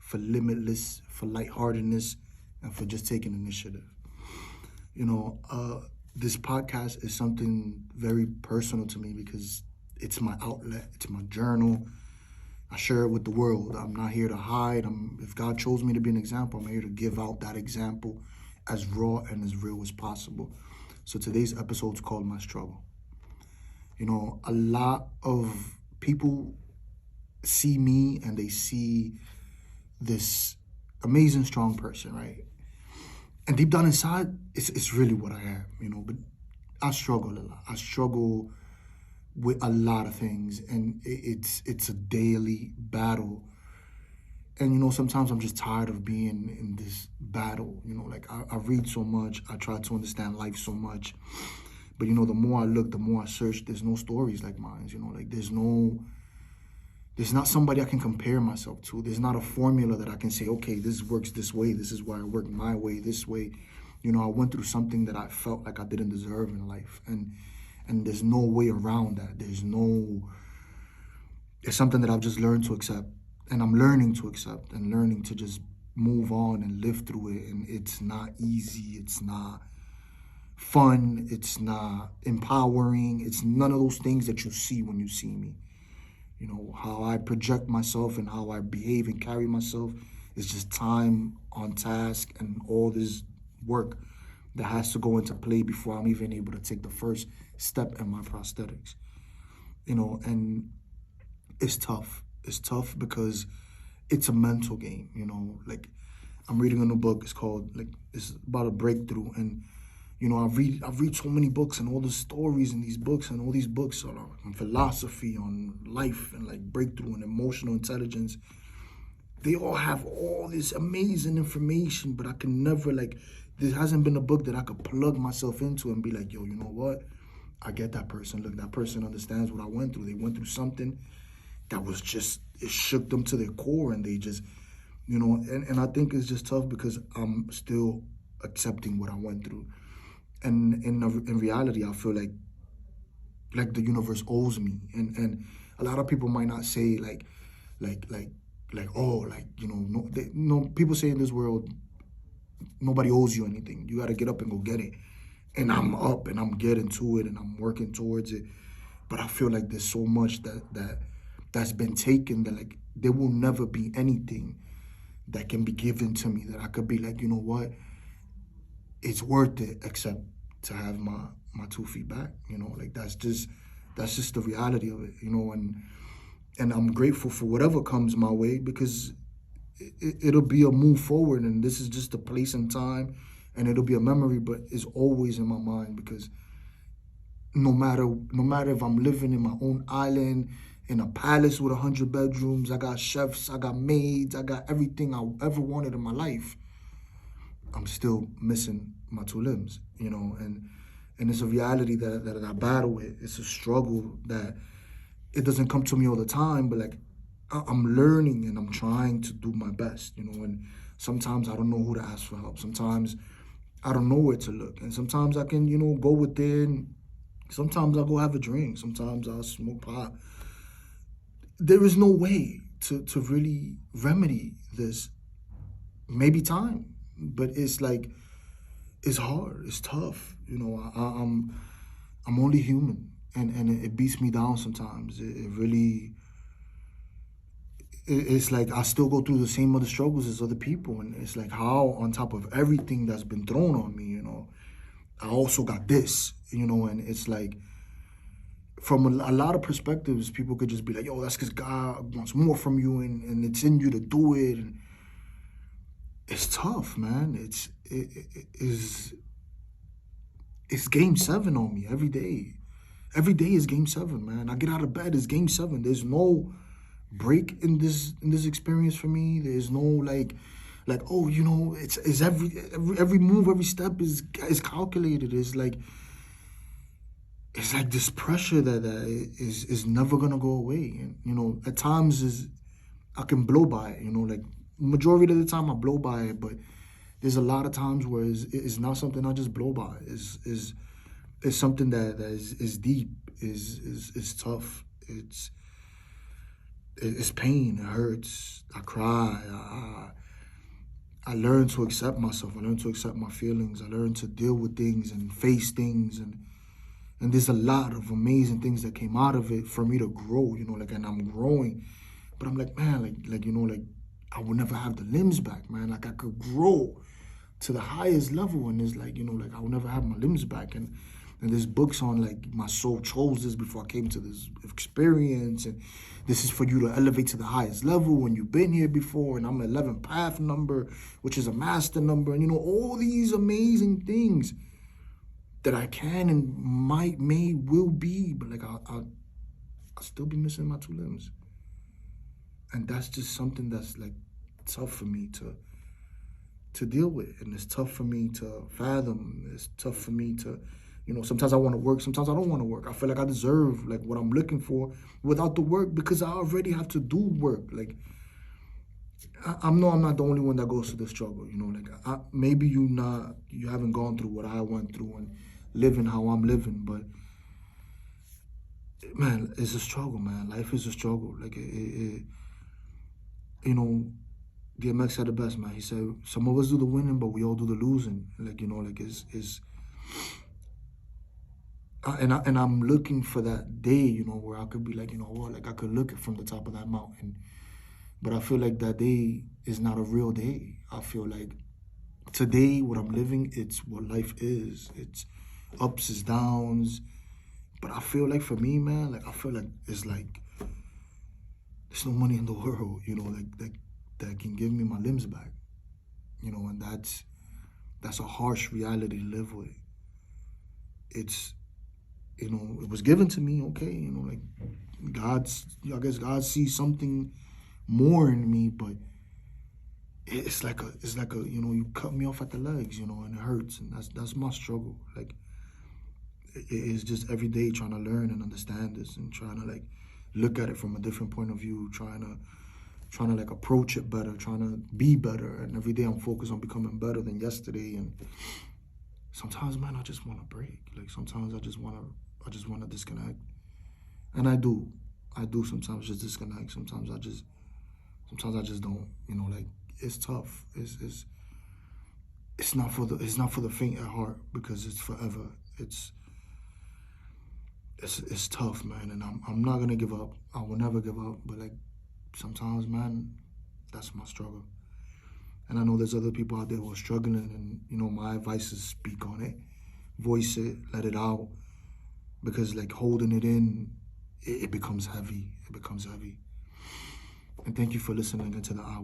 for limitless, for lightheartedness, and for just taking initiative. You know, this podcast is something very personal to me because it's my outlet, it's my journal. I share it with the world. I'm not here to hide. If God chose me to be an example, I'm here to give out that example as raw and as real as possible. So today's episode is called My Struggle. You know, a lot of people see me and they see this amazing, strong person, right? And deep down inside, it's really what I am, you know. But I struggle a lot. I struggle with a lot of things, and it's a daily battle. And you know, sometimes I'm just tired of being in this battle. You know, like I read so much, I try to understand life so much, but you know, the more I look, the more I search. There's no stories like mine. You know, like there's not somebody I can compare myself to. There's not a formula that I can say, okay, this works this way. This is why I work my way this way. You know, I went through something that I felt like I didn't deserve in life, and there's no way around that. It's something that I've just learned to accept, and I'm learning to accept and learning to just move on and live through it. And it's not easy. It's not fun. It's not empowering. It's none of those things that you see when you see me. You know, how I project myself and how I behave and carry myself is just time on task and all this work that has to go into play before I'm even able to take the first step in my prosthetics. You know, and it's tough. It's tough because it's a mental game, you know. Like, I'm reading a new book. It's about a breakthrough. And you know, I've read so many books and all the stories in these books, and all these books are on philosophy, on life, and like breakthrough and emotional intelligence. They all have all this amazing information, but I can never, like, there hasn't been a book that I could plug myself into and be like, yo, you know what? I get that person. Look, that person understands what I went through. They went through something that was just, it shook them to their core, and they just, you know, and I think it's just tough because I'm still accepting what I went through. And in reality, I feel like the universe owes me. And a lot of people might not say like like oh, like, you know, no, people say in this world nobody owes you anything. You got to get up and go get it. And I'm up and I'm getting to it and I'm working towards it. But I feel like there's so much that's been taken that, like, there will never be anything that can be given to me that I could be like, you know what, it's worth it, except to have my 2 feet back. You know, like, that's just the reality of it. You know, and I'm grateful for whatever comes my way because it'll be a move forward, and this is just a place and time, and it'll be a memory, but it's always in my mind because no matter if I'm living in my own island in a palace with 100 bedrooms, I got chefs, I got maids, I got everything I ever wanted in my life, I'm still missing my 2 limbs, you know, and it's a reality that I battle with. It's a struggle that it doesn't come to me all the time, but like, I'm learning and I'm trying to do my best, you know, and sometimes I don't know who to ask for help. Sometimes I don't know where to look. And sometimes I can, you know, go within. Sometimes I'll go have a drink. Sometimes I'll smoke pot. There is no way to really remedy this. Maybe time, but it's like, it's hard. It's tough. You know, I'm only human, and it beats me down sometimes. It really, it's like I still go through the same other struggles as other people, and it's like, how on top of everything that's been thrown on me, you know, I also got this, you know. And it's like, from a lot of perspectives, people could just be like, yo, that's because God wants more from you, and it's in you to do it. And it's tough, man. It's game 7 on me every day. Every day is game 7, man. I get out of bed, it's game 7. There's no break in this experience for me. There's no like, oh, you know, it's every move, every step is calculated. It's like this pressure that is never gonna go away. And you know, at times is I can blow by it. You know, like, majority of the time I blow by it, but there's a lot of times where it's not something I just blow by. Is something that is deep, is tough. it's pain. It hurts. I cry. I learn to accept myself. I learn to accept my feelings. I learn to deal with things and face things, and there's a lot of amazing things that came out of it for me to grow. Like, and I'm growing, but I'm like, man, like I will never have the limbs back, man. Like I could grow to the highest level, and it's like, like I will never have my limbs back, and there's books on like my soul chose this before I came to this experience, and this is for you to elevate to the highest level when you've been here before, and I'm an 11th path number, which is a master number, and all these amazing things that I can and might, may, will be, but like I'll still be missing my two limbs, and that's just something that's like tough for me to deal with, and it's tough for me to fathom. It's tough for me to, sometimes I want to work, sometimes I don't want to work. I feel like I deserve like what I'm looking for without the work because I already have to do work. Like I'm not the only one that goes through the struggle. Like maybe you haven't gone through what I went through and living how I'm living, but man, it's a struggle, man. Life is a struggle. Like you know, DMX said the best, man. He said, "Some of us do the winning, but we all do the losing." Like like and I'm looking for that day, where I could be like, what, like I could look it from the top of that mountain. But I feel like that day is not a real day. I feel like today, what I'm living, it's what life is. It's ups, it's downs. But I feel like for me, man, like I feel like it's like there's no money in the world, like that can give me my limbs back, and that's a harsh reality to live with. It's it was given to me, okay, like I guess God sees something more in me, but it's like a you cut me off at the legs, and it hurts, and that's my struggle. Like it's just every day trying to learn and understand this and trying to like look at it from a different point of view, trying to like approach it better, trying to be better, and every day I'm focused on becoming better than yesterday. And sometimes, man, I just want to break. Like sometimes I just want to disconnect, and I do sometimes just disconnect. Sometimes I just don't. Like it's tough. It's not for the faint at heart because it's forever. It's tough, man, and I'm not gonna give up. I will never give up. But like sometimes, man, that's my struggle. And I know there's other people out there who are struggling, and my advice is speak on it, voice it, let it out, because like holding it in, it becomes heavy. It becomes heavy. And thank you for listening into the hour.